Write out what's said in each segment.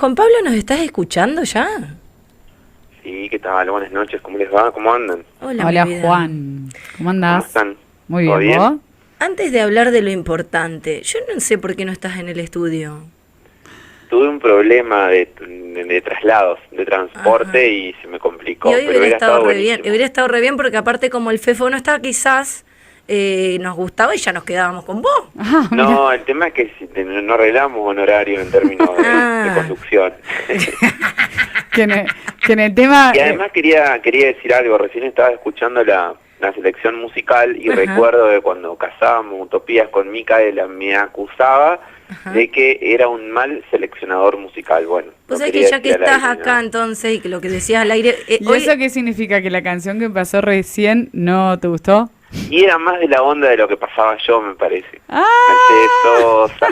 Juan Pablo, ¿nos estás escuchando ya? Sí, ¿qué tal? Buenas noches, ¿cómo les va? ¿Cómo andan? Hola, Juan, ¿cómo andás? ¿Cómo están? Muy ¿Todo bien, bien? ¿vos? Antes de hablar de lo importante, yo no sé por qué no estás en el estudio. Tuve un problema de traslados, de transporte. Ajá. Y se me complicó, Y hoy pero hubiera estado re buenísimo. bien, hubiera estado re bien porque aparte como el Fefo no está, quizás nos gustaba y ya nos quedábamos con vos. Ah, mirá. No, el tema es que no arreglamos honorario en términos de conducción. Que en el tema... Y además quería decir algo, recién estaba escuchando la selección musical y Ajá. recuerdo que cuando cazábamos Utopías con Micaela me acusaba de que era un mal seleccionador musical. Bueno, Vos no sabés que quería ya que decir al estás aire, acá ¿no? entonces y que lo que decías al aire... ¿Y hoy, eso qué significa? ¿Que la canción que pasó recién no te gustó? Y era más de la onda de lo que pasaba yo, me parece. ¡Ah! Mercedes Sosa.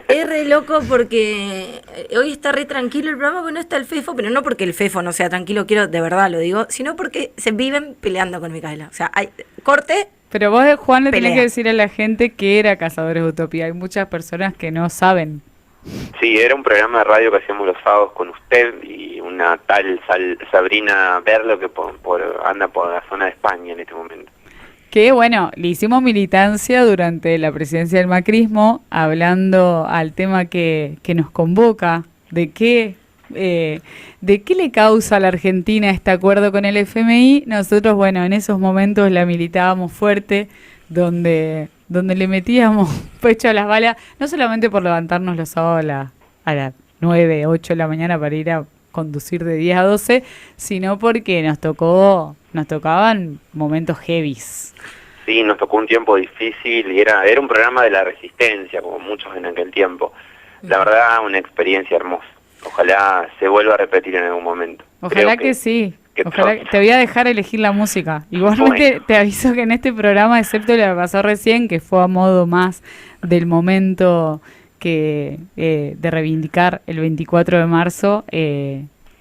es re loco porque hoy está re tranquilo el programa, porque no está el Fefo, pero no porque el Fefo no sea tranquilo, quiero de verdad lo digo, sino porque se viven peleando con Micaela. O sea, hay corte... Pero vos, Juan, le tenés Pelea. que decir a la gente que era Cazadores de Utopía. Hay muchas personas que no saben. Sí, era un programa de radio que hacíamos los sábados con usted y una tal Sabrina Berlo que anda por la zona de España en este momento. Que bueno, le hicimos militancia durante la presidencia del macrismo, hablando al tema que nos convoca, de qué le causa a la Argentina este acuerdo con el FMI. Nosotros, bueno, en esos momentos la militábamos fuerte, donde le metíamos pecho a las balas, no solamente por levantarnos los sábados a las 9, 8 de la mañana para ir a conducir de 10 a 12, sino porque nos tocaban momentos heavies. Sí, nos tocó un tiempo difícil y era un programa de la resistencia, como muchos en aquel tiempo. La verdad, una experiencia hermosa. Ojalá se vuelva a repetir en algún momento. Ojalá Creo que sí. que Ojalá pronto. te voy a dejar elegir la música. Igualmente Bueno. te aviso que en este programa, excepto lo que pasó recién, que fue a modo más del momento que de reivindicar el 24 de marzo,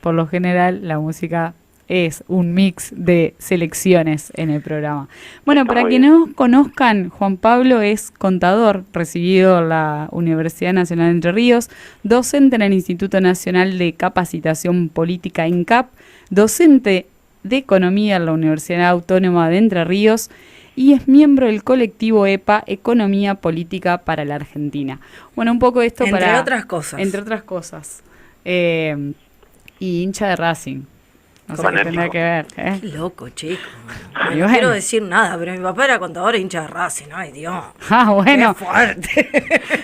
por lo general la música es un mix de selecciones en el programa. Bueno, Está para muy quienes bien. no conozcan, Juan Pablo es contador, recibido en la Universidad Nacional de Entre Ríos, docente en el Instituto Nacional de Capacitación Política INCAP, docente de Economía en la Universidad Autónoma de Entre Ríos y es miembro del colectivo EPA, Economía Política para la Argentina. Bueno, un poco esto Entre otras cosas. Entre otras cosas. Y hincha de Racing. No sé qué Fanático. tendrá que ver. Qué loco, chico. Y No bueno. quiero decir nada, pero mi papá era contador e hincha de Racing. Ay, Dios. Ah, bueno. Qué fuerte.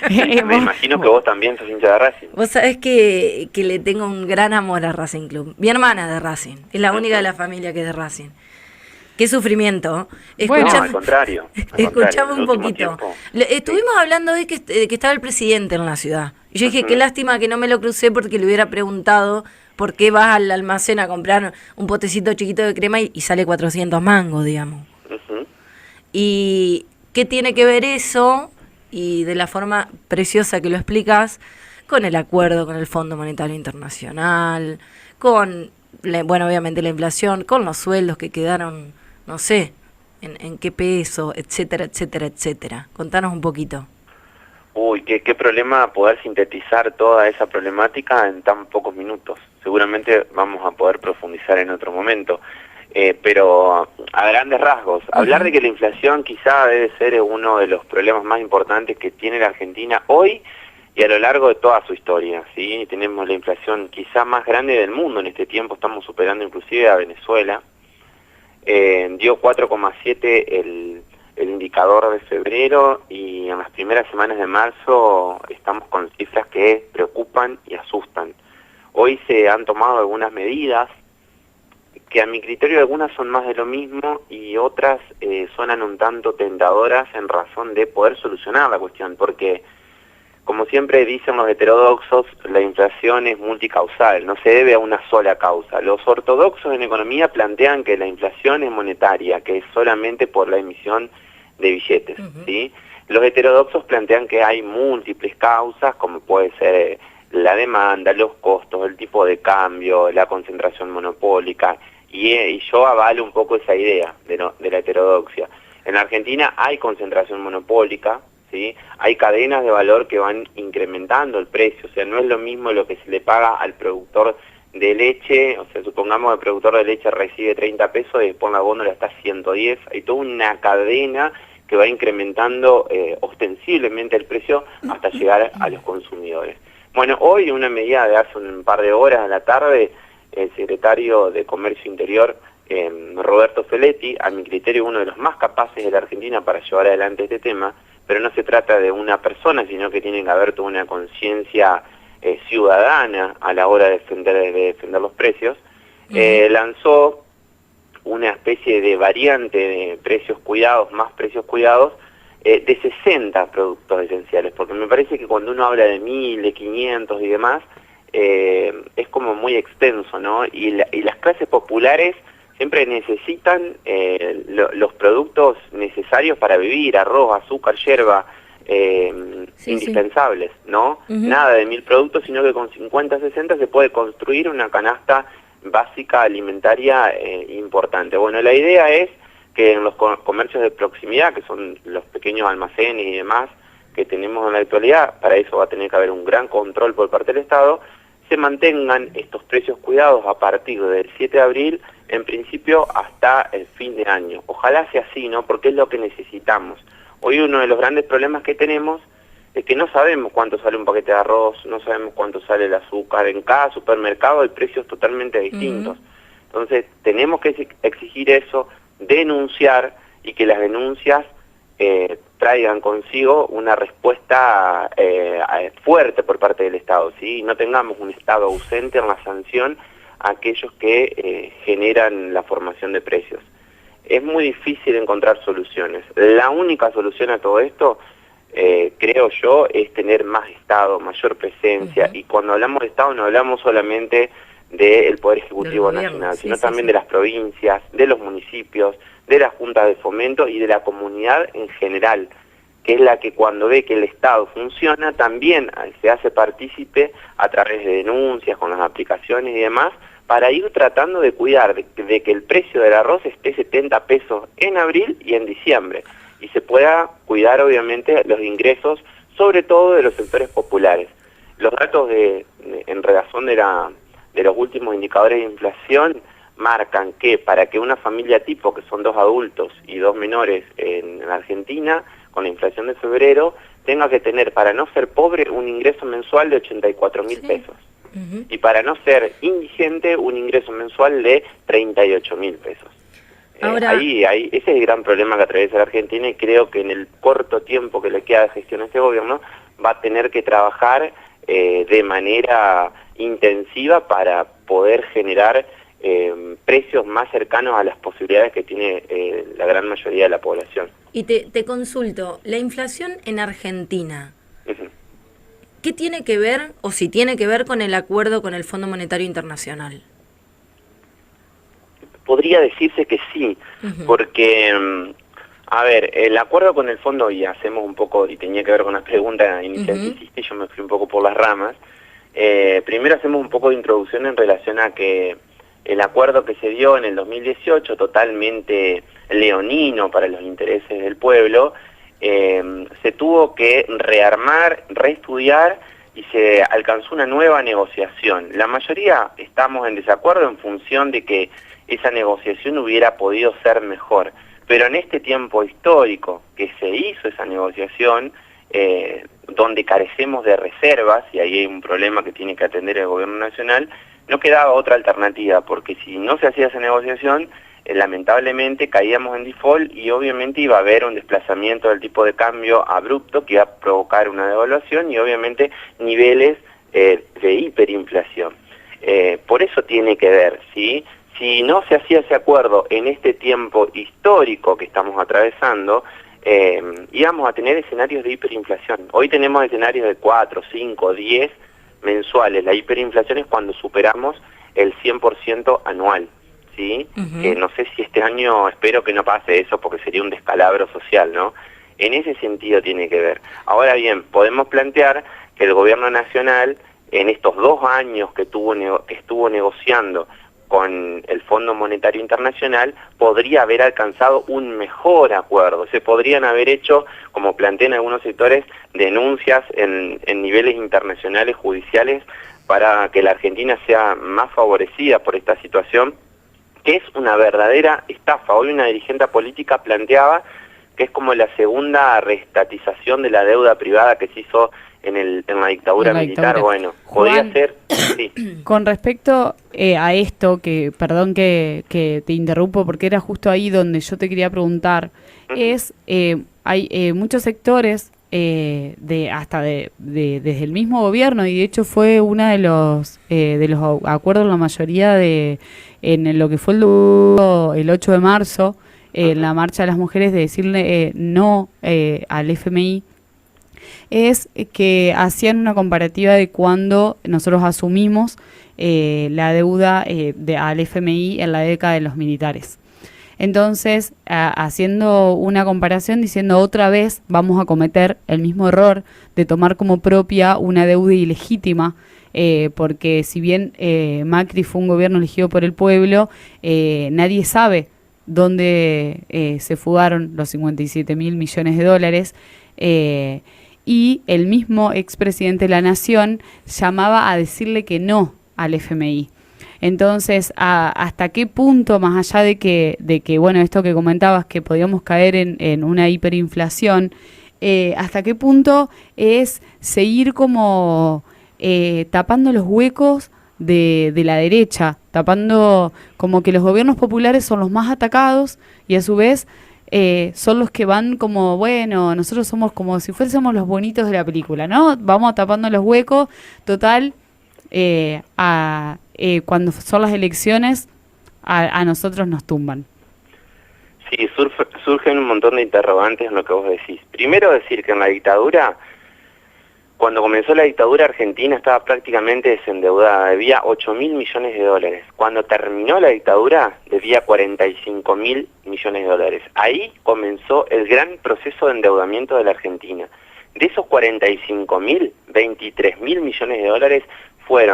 Me Vos- imagino que vos también sos hincha de Racing. Vos sabés que le tengo un gran amor a Racing Club. Mi hermana es de Racing. Es la única de la familia que es de Racing. Qué sufrimiento. Bueno. No, al contrario. Escuchamos en un el último poquito. tiempo. Estuvimos hablando hoy que estaba el presidente en la ciudad. Y yo dije, qué lástima que no me lo crucé porque le hubiera preguntado por qué vas al almacén a comprar un potecito chiquito de crema y sale 400 mangos, digamos. Ujú. ¿Y qué tiene que ver eso? Y de la forma preciosa que lo explicas, con el acuerdo con el Fondo Monetario Internacional, con, bueno, obviamente la inflación, con los sueldos que quedaron, no sé, en qué peso, etcétera, etcétera, etcétera. Contanos un poquito. Uy, qué problema poder sintetizar toda esa problemática en tan pocos minutos. Seguramente vamos a poder profundizar en otro momento. Pero a grandes rasgos, hablar de que la inflación quizá debe ser uno de los problemas más importantes que tiene la Argentina hoy y a lo largo de toda su historia, ¿sí? Tenemos la inflación quizá más grande del mundo en este tiempo, estamos superando inclusive a Venezuela. Dio 4,7 el indicador de febrero y en las primeras semanas de marzo estamos con cifras que preocupan y asustan. Hoy se han tomado algunas medidas que a mi criterio algunas son más de lo mismo y otras suenan un tanto tentadoras en razón de poder solucionar la cuestión, porque como siempre dicen los heterodoxos, la inflación es multicausal, no se debe a una sola causa. Los ortodoxos en economía plantean que la inflación es monetaria, que es solamente por la emisión de billetes, ¿sí? Los heterodoxos plantean que hay múltiples causas, como puede ser la demanda, los costos, el tipo de cambio, la concentración monopólica, y yo avalo un poco esa idea de la heterodoxia. En Argentina hay concentración monopólica, ¿sí? ¿sí? Hay cadenas de valor que van incrementando el precio, o sea, no es lo mismo lo que se le paga al productor de leche, o sea, supongamos que el productor de leche recibe 30 pesos y después la góndola está a 110, hay toda una cadena que va incrementando ostensiblemente el precio hasta llegar a los consumidores. Bueno, hoy una medida de hace un par de horas a la tarde, el secretario de Comercio Interior, Roberto Feletti, a mi criterio uno de los más capaces de la Argentina para llevar adelante este tema, pero no se trata de una persona, sino que tiene que haber toda una conciencia ciudadana a la hora de defender los precios. Lanzó una especie de variante de precios cuidados, más precios cuidados, de 60 productos esenciales, porque me parece que cuando uno habla de 1000, de 500 y demás, es como muy extenso, ¿no? Y las clases populares siempre necesitan los productos necesarios para vivir, arroz, azúcar, yerba, indispensables, ¿no? Nada de 1000 productos, sino que con 50, 60 se puede construir una canasta básica alimentaria importante. Bueno, la idea es que en los comercios de proximidad, que son los pequeños almacenes y demás que tenemos en la actualidad, para eso va a tener que haber un gran control por parte del Estado, se mantengan estos precios cuidados a partir del 7 de abril, en principio hasta el fin de año. Ojalá sea así, ¿no? Porque es lo que necesitamos. Hoy uno de los grandes problemas que tenemos es que no sabemos cuánto sale un paquete de arroz, no sabemos cuánto sale el azúcar. En cada supermercado hay precios totalmente distintos. Entonces tenemos que exigir eso, denunciar, y que las denuncias traigan consigo una respuesta fuerte por parte del Estado, ¿sí? No tengamos un Estado ausente en la sanción a aquellos que generan la formación de precios. Es muy difícil encontrar soluciones. La única solución a todo esto, creo yo, es tener más Estado, mayor presencia. Y cuando hablamos de Estado no hablamos solamente del Poder Ejecutivo Nacional, sino también de las provincias, de los municipios, de las juntas de fomento y de la comunidad en general, que es la que cuando ve que el Estado funciona también se hace partícipe a través de denuncias, con las aplicaciones y demás, para ir tratando de cuidar de que el precio del arroz esté 70 pesos en abril y en diciembre, y se pueda cuidar obviamente los ingresos, sobre todo de los sectores populares. Los datos en relación de los últimos indicadores de inflación marcan que para que una familia tipo, que son 2 adultos y 2 menores en Argentina, con la inflación de febrero, tenga que tener, para no ser pobre, un ingreso mensual de 84.000 pesos. Y para no ser indigente, un ingreso mensual de 38.000 pesos. Ahora, ese es el gran problema que atraviesa la Argentina, y creo que en el corto tiempo que le queda de gestión a este gobierno va a tener que trabajar de manera intensiva para poder generar precios más cercanos a las posibilidades que tiene la gran mayoría de la población. Y te consulto, la inflación en Argentina, ¿qué tiene que ver, o si tiene que ver, con el acuerdo con el Fondo Monetario Internacional? Podría decirse que sí, porque, a ver, el acuerdo con el fondo, y hacemos un poco, y tenía que ver con la pregunta inicial que hiciste, yo me fui un poco por las ramas. Primero hacemos un poco de introducción en relación a que el acuerdo que se dio en el 2018, totalmente leonino para los intereses del pueblo, se tuvo que rearmar, reestudiar, y se alcanzó una nueva negociación. La mayoría estamos en desacuerdo en función de que esa negociación hubiera podido ser mejor, pero en este tiempo histórico que se hizo esa negociación, donde carecemos de reservas, y ahí hay un problema que tiene que atender el gobierno nacional, no quedaba otra alternativa, porque si no se hacía esa negociación, lamentablemente caíamos en default, y obviamente iba a haber un desplazamiento del tipo de cambio abrupto que iba a provocar una devaluación y obviamente niveles de hiperinflación. Por eso tiene que ver, ¿sí? Si no se hacía ese acuerdo en este tiempo histórico que estamos atravesando, íbamos a tener escenarios de hiperinflación. Hoy tenemos escenarios de 4, 5, 10 mensuales. La hiperinflación es cuando superamos el 100% anual, ¿sí? No sé si este año, espero que no pase eso, porque sería un descalabro social, ¿no? En ese sentido tiene que ver. Ahora bien, podemos plantear que el gobierno nacional, en estos 2 años que estuvo negociando con el Fondo Monetario Internacional podría haber alcanzado un mejor acuerdo. Se podrían haber hecho, como plantean algunos sectores, denuncias en niveles internacionales judiciales para que la Argentina sea más favorecida por esta situación, que es una verdadera estafa. Hoy una dirigente política planteaba que es como la segunda reestatización de la deuda privada que se hizo en la dictadura militar. Bueno, podría ser, sí. Con respecto a esto, que perdón que te interrumpo, porque era justo ahí donde yo te quería preguntar, es hay muchos sectores desde el mismo gobierno, y de hecho fue uno de los acuerdos, la mayoría en lo que fue el 8 de marzo, en la marcha de las mujeres, de decirle no al FMI, es que hacían una comparativa de cuando nosotros asumimos la deuda al FMI en la década de los militares. Entonces, haciendo una comparación, diciendo otra vez vamos a cometer el mismo error de tomar como propia una deuda ilegítima, porque si bien Macri fue un gobierno elegido por el pueblo, nadie sabe dónde se fugaron los 57.000 millones de dólares, y el mismo expresidente de la Nación llamaba a decirle que no al FMI. Entonces, ¿hasta qué punto, más allá de que bueno, esto que comentabas, que podíamos caer en una hiperinflación, hasta qué punto es seguir como tapando los huecos de la derecha, tapando como que los gobiernos populares son los más atacados y a su vez son los que van como, bueno, nosotros somos como si fuésemos los bonitos de la película, ¿no? Vamos tapando los huecos, total, cuando son las elecciones, a nosotros nos tumban. Sí, surgen un montón de interrogantes en lo que vos decís. Primero decir que en la dictadura, cuando comenzó la dictadura, Argentina estaba prácticamente desendeudada, debía 8.000 millones de dólares. Cuando terminó la dictadura, debía 45.000 millones de dólares. Ahí comenzó el gran proceso de endeudamiento de la Argentina. De esos 45.000, 23.000 millones de dólares fue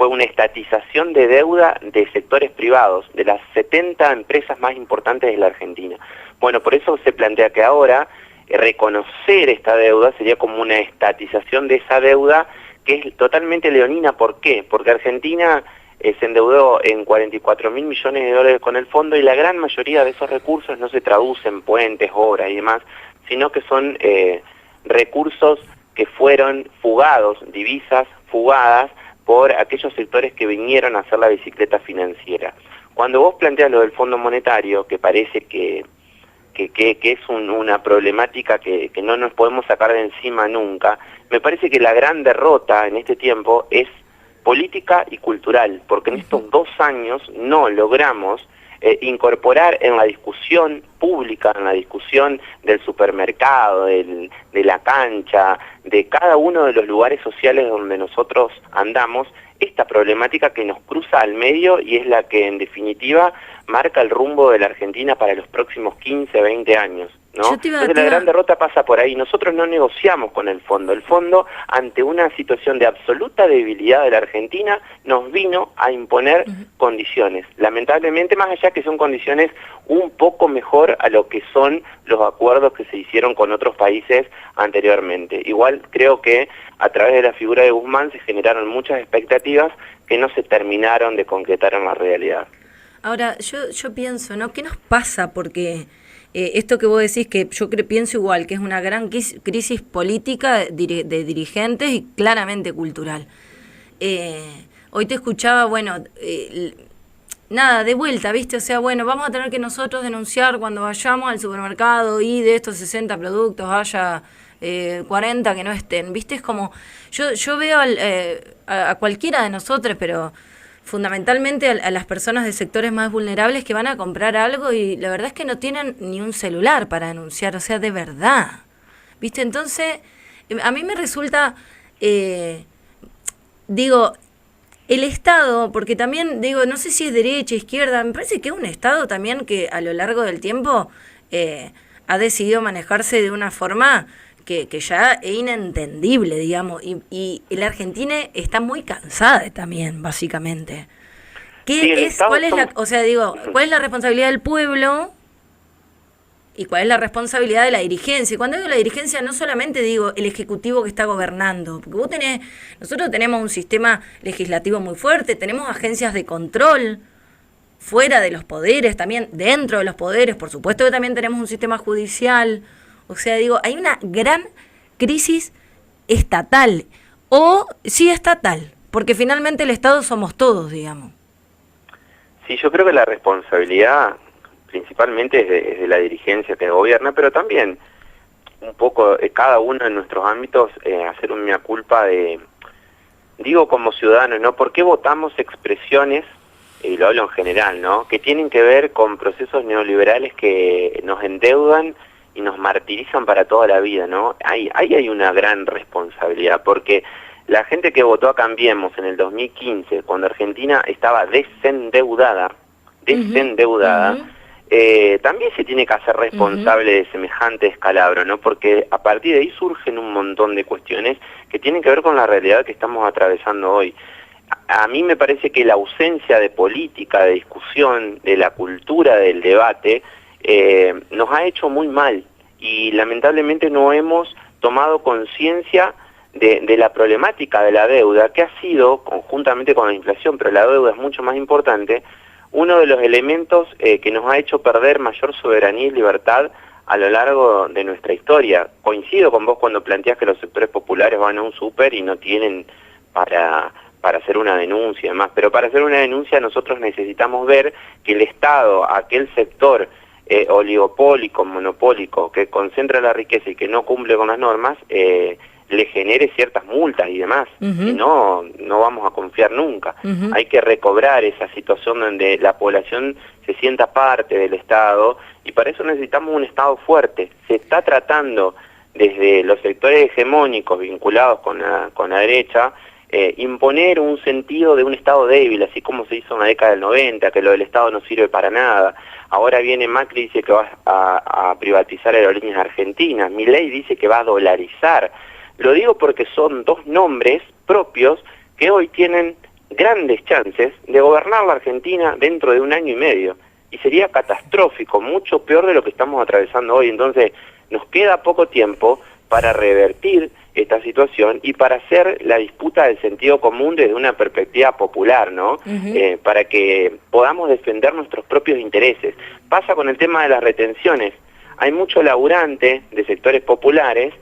una estatización de deuda de sectores privados, de las 70 empresas más importantes de la Argentina. Bueno, por eso se plantea que ahora reconocer esta deuda sería como una estatización de esa deuda que es totalmente leonina. ¿Por qué? Porque Argentina se endeudó en 44.000 millones de dólares con el fondo, y la gran mayoría de esos recursos no se traducen en puentes, obras y demás, sino que son recursos que fueron fugados, divisas fugadas por aquellos sectores que vinieron a hacer la bicicleta financiera. Cuando vos planteas lo del Fondo Monetario, que parece que es una problemática que no nos podemos sacar de encima nunca, me parece que la gran derrota en este tiempo es política y cultural, porque en estos 2 años no logramos incorporar en la discusión pública, en la discusión del supermercado, de la cancha, de cada uno de los lugares sociales donde nosotros andamos, esta problemática que nos cruza al medio y es la que en definitiva marca el rumbo de la Argentina para los próximos 15, 20 años, ¿no? Entonces la gran derrota pasa por ahí. Nosotros no negociamos con el fondo. El fondo, ante una situación de absoluta debilidad de la Argentina, nos vino a imponer condiciones. Lamentablemente, más allá que son condiciones un poco mejor a lo que son los acuerdos que se hicieron con otros países anteriormente. Igual creo que a través de la figura de Guzmán se generaron muchas expectativas que no se terminaron de concretar en la realidad. Ahora, yo pienso, ¿no? ¿Qué nos pasa? Porque esto que vos decís, que yo pienso igual, que es una gran crisis política de dirigentes y claramente cultural. Hoy te escuchaba, bueno, nada, de vuelta, ¿viste? O sea, bueno, vamos a tener que nosotros denunciar cuando vayamos al supermercado y de estos 60 productos haya 40 que no estén, ¿viste? Es como, yo veo a cualquiera de nosotros, pero fundamentalmente a las personas de sectores más vulnerables que van a comprar algo y la verdad es que no tienen ni un celular para denunciar, o sea, de verdad, ¿viste? Entonces, a mí me resulta, digo, el Estado, porque también, digo, no sé si es derecha, izquierda, me parece que es un Estado también que a lo largo del tiempo ha decidido manejarse de una forma que ya es inentendible, digamos, y la Argentina está muy cansada también, básicamente. Sí, ¿Cuál es o sea, digo, cuál es la responsabilidad del pueblo y cuál es la responsabilidad de la dirigencia? Y cuando digo la dirigencia, no solamente digo el ejecutivo que está gobernando, porque nosotros tenemos un sistema legislativo muy fuerte, tenemos agencias de control fuera de los poderes, también dentro de los poderes, por supuesto que también tenemos un sistema judicial. O sea, digo, hay una gran crisis estatal, o sí estatal, porque finalmente el Estado somos todos, digamos. Sí, yo creo que la responsabilidad principalmente es de la dirigencia que gobierna, pero también un poco cada uno en nuestros ámbitos hacer un mea culpa de, digo como ciudadanos, ¿no? ¿Por qué votamos expresiones, y lo hablo en general, ¿no?, que tienen que ver con procesos neoliberales que nos endeudan y nos martirizan para toda la vida, ¿no? Ahí hay una gran responsabilidad, porque la gente que votó a Cambiemos en el 2015, cuando Argentina estaba desendeudada, también se tiene que hacer responsable de semejante descalabro, ¿no? Porque a partir de ahí surgen un montón de cuestiones que tienen que ver con la realidad que estamos atravesando hoy. A mí me parece que la ausencia de política, de discusión, de la cultura del debate, nos ha hecho muy mal y lamentablemente no hemos tomado conciencia de la problemática de la deuda, que ha sido, conjuntamente con la inflación, pero la deuda es mucho más importante, uno de los elementos que nos ha hecho perder mayor soberanía y libertad a lo largo de nuestra historia. Coincido con vos cuando planteás que los sectores populares van a un súper y no tienen para hacer una denuncia y demás, pero para hacer una denuncia nosotros necesitamos ver que el Estado, aquel sector oligopólico, monopólico, que concentra la riqueza y que no cumple con las normas, le genere ciertas multas y demás, y no vamos a confiar nunca. Hay que recobrar esa situación donde la población se sienta parte del Estado, y para eso necesitamos un Estado fuerte. Se está tratando desde los sectores hegemónicos vinculados con la derecha, imponer un sentido de un Estado débil, así como se hizo en la década del 90, que lo del Estado no sirve para nada. Ahora viene Macri y dice que va a privatizar Aerolíneas Argentinas, Milei dice que va a dolarizar. Lo digo porque son dos nombres propios que hoy tienen grandes chances de gobernar la Argentina dentro de 1 año y medio. Y sería catastrófico, mucho peor de lo que estamos atravesando hoy. Entonces, nos queda poco tiempo para revertir esta situación y para hacer la disputa del sentido común desde una perspectiva popular, ¿no? Para que podamos defender nuestros propios intereses. Pasa con el tema de las retenciones. Hay mucho laburante de sectores populares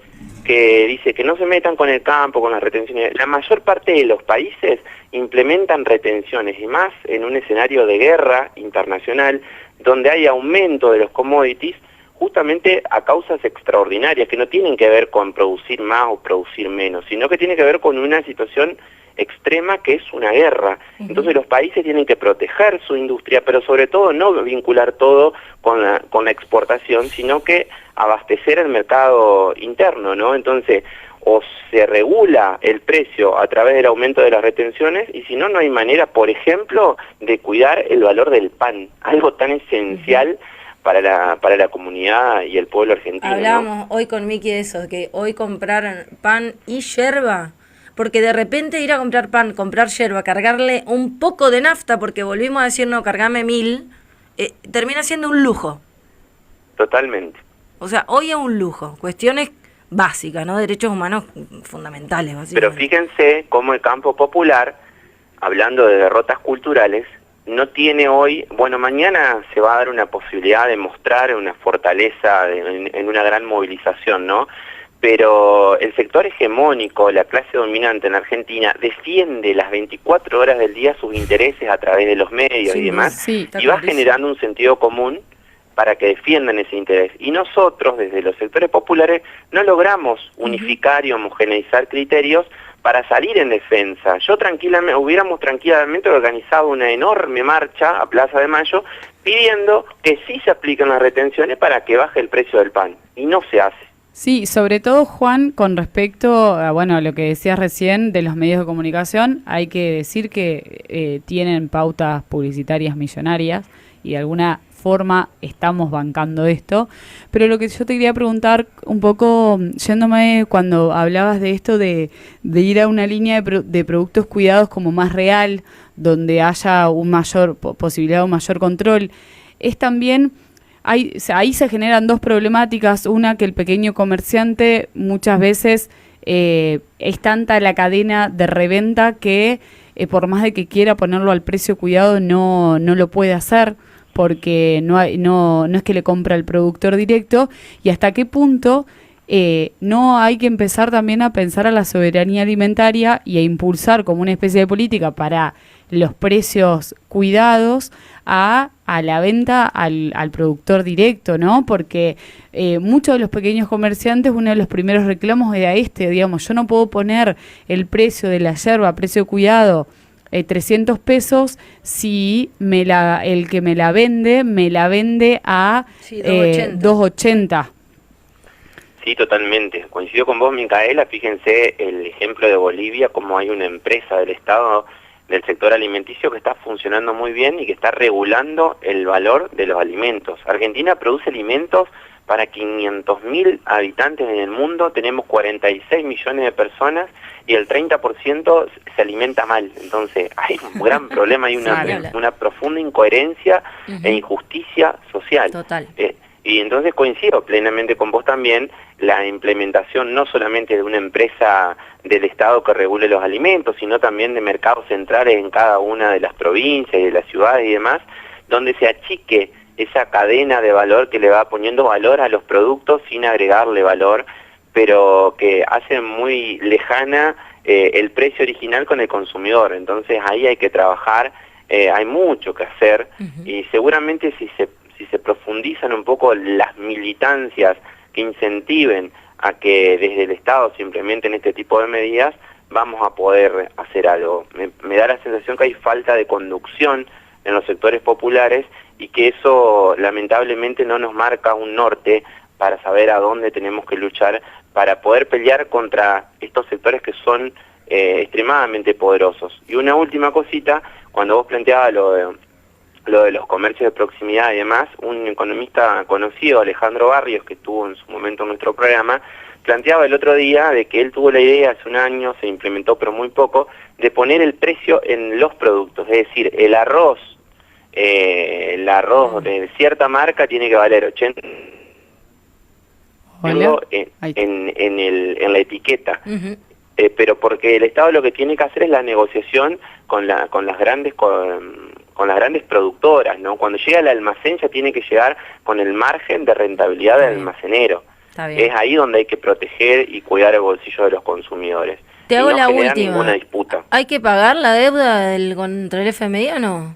que dice que no se metan con el campo, con las retenciones. La mayor parte de los países implementan retenciones, y más en un escenario de guerra internacional, donde hay aumento de los commodities, justamente a causas extraordinarias, que no tienen que ver con producir más o producir menos, sino que tiene que ver con una situación extrema que es una guerra. Entonces los países tienen que proteger su industria, pero sobre todo no vincular todo con la exportación, sino que abastecer el mercado interno, ¿no? Entonces, o se regula el precio a través del aumento de las retenciones, y si no, no hay manera, por ejemplo, de cuidar el valor del pan, algo tan esencial para la comunidad y el pueblo argentino. Hablábamos hoy con Miki de eso, que hoy comprar pan y yerba, porque de repente ir a comprar pan, comprar yerba, cargarle un poco de nafta, porque volvimos a decir, no, cargame 1000, termina siendo un lujo. Totalmente. O sea, hoy es un lujo, cuestiones básicas, ¿no? Derechos humanos fundamentales, básicamente. Pero fíjense cómo el campo popular, hablando de derrotas culturales, no tiene hoy, bueno, mañana se va a dar una posibilidad de mostrar una fortaleza en una gran movilización, ¿no? Pero el sector hegemónico, la clase dominante en Argentina, defiende las 24 horas del día sus intereses a través de los medios y demás, y va generando un sentido común para que defiendan ese interés. Y nosotros, desde los sectores populares, no logramos unificar y homogeneizar criterios para salir en defensa. Hubiéramos tranquilamente organizado una enorme marcha a Plaza de Mayo pidiendo que sí se apliquen las retenciones para que baje el precio del pan, y no se hace. Sí, sobre todo, Juan, con respecto a lo que decías recién de los medios de comunicación, hay que decir que tienen pautas publicitarias millonarias y de alguna forma estamos bancando esto. Pero lo que yo te quería preguntar un poco, yéndome cuando hablabas de esto de ir a una línea de productos cuidados como más real, donde haya un mayor posibilidad de un mayor control, es también... ahí se generan dos problemáticas. Una, que el pequeño comerciante muchas veces es tanta la cadena de reventa que por más de que quiera ponerlo al precio cuidado no lo puede hacer, porque no es que le compra el productor directo. Y hasta qué punto no hay que empezar también a pensar a la soberanía alimentaria y a impulsar como una especie de política para los precios cuidados a la venta al productor directo, ¿no? Porque muchos de los pequeños comerciantes, uno de los primeros reclamos era digamos, yo no puedo poner el precio de la yerba a precio cuidado 300 pesos si el que me la vende a sí, 2.80. Sí, totalmente. Coincido con vos, Micaela. Fíjense el ejemplo de Bolivia, como hay una empresa del Estado del sector alimenticio que está funcionando muy bien y que está regulando el valor de los alimentos. Argentina produce alimentos para 500.000 habitantes en el mundo, tenemos 46 millones de personas y el 30% se alimenta mal. Entonces hay un gran problema, hay una profunda incoherencia e injusticia social. Total. Y entonces coincido plenamente con vos también, la implementación no solamente de una empresa del Estado que regule los alimentos, sino también de mercados centrales en cada una de las provincias y de las ciudades y demás, donde se achique esa cadena de valor que le va poniendo valor a los productos sin agregarle valor, pero que hace muy lejana el precio original con el consumidor. Entonces ahí hay que trabajar, hay mucho que hacer, y seguramente si se profundizan un poco las militancias que incentiven a que desde el Estado se implementen este tipo de medidas, vamos a poder hacer algo. Me da la sensación que hay falta de conducción en los sectores populares y que eso lamentablemente no nos marca un norte para saber a dónde tenemos que luchar para poder pelear contra estos sectores que son extremadamente poderosos. Y una última cosita, cuando vos planteabas lo de los comercios de proximidad y demás, un economista conocido, Alejandro Barrios, que estuvo en su momento en nuestro programa, planteaba el otro día de que él tuvo la idea hace un año, se implementó pero muy poco, de poner el precio en los productos, es decir, el arroz de cierta marca tiene que valer 80 en la etiqueta. Pero porque el Estado lo que tiene que hacer es la negociación con las grandes productoras, ¿no? Cuando llega al almacén ya tiene que llegar con el margen de rentabilidad del almacenero. Es ahí donde hay que proteger y cuidar el bolsillo de los consumidores. Te hago la última. Ninguna disputa. ¿Hay que pagar la deuda contra el FMI o no?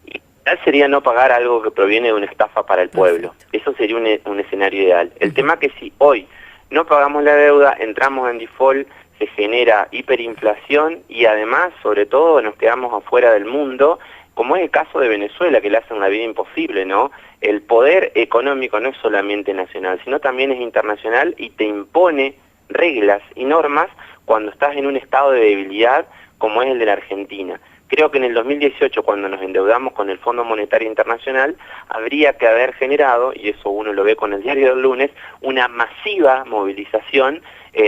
Ideal sería no pagar algo que proviene de una estafa para el pueblo. Eso sería un escenario ideal. El tema es que si hoy no pagamos la deuda, entramos en default, se genera hiperinflación y además, sobre todo, nos quedamos afuera del mundo, como es el caso de Venezuela, que le hacen la vida imposible, ¿no? El poder económico no es solamente nacional, sino también es internacional y te impone reglas y normas cuando estás en un estado de debilidad como es el de la Argentina. Creo que en el 2018, cuando nos endeudamos con el Fondo Monetario Internacional, habría que haber generado, y eso uno lo ve con el diario del lunes, una masiva movilización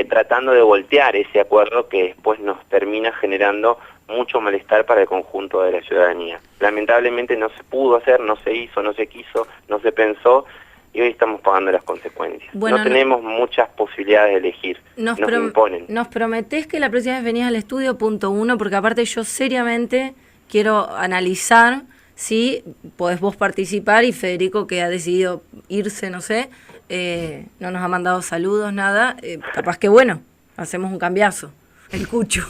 tratando de voltear ese acuerdo que después nos termina generando mucho malestar para el conjunto de la ciudadanía. Lamentablemente no se pudo hacer, no se hizo, no se quiso, no se pensó, y hoy estamos pagando las consecuencias. Bueno, no tenemos muchas posibilidades de elegir, nos imponen. ¿Nos prometés que la próxima vez venís al estudio, punto uno? Porque aparte yo seriamente quiero analizar si podés vos participar, y Federico, que ha decidido irse, no sé, no nos ha mandado saludos, nada, capaz que bueno, hacemos un cambiazo, el cucho.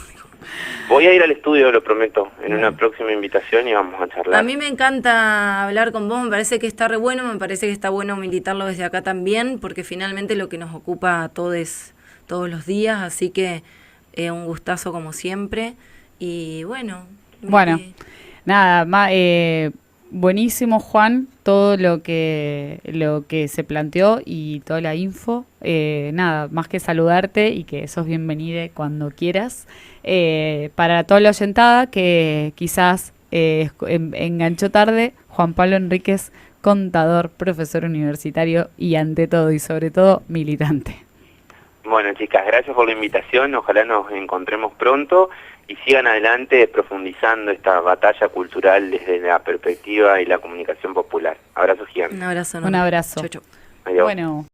Voy a ir al estudio, lo prometo, en una próxima invitación y vamos a charlar. A mí me encanta hablar con vos, me parece que está re bueno, me parece que está bueno militarlo desde acá también, porque finalmente lo que nos ocupa a todos los días, así que un gustazo como siempre, y bueno. Bueno, nada, buenísimo, Juan, todo lo que se planteó y toda la info. Nada, más que saludarte y que sos bienvenida cuando quieras. Para toda la oyentada que quizás enganchó tarde, Juan Juan Pablo Enríquez, contador, profesor universitario y ante todo y sobre todo militante. Bueno, chicas, gracias por la invitación, ojalá nos encontremos pronto y sigan adelante profundizando esta batalla cultural desde la perspectiva y la comunicación popular. Abrazo gigante. Un abrazo. Un abrazo. Chau, chau. Adiós. Bueno.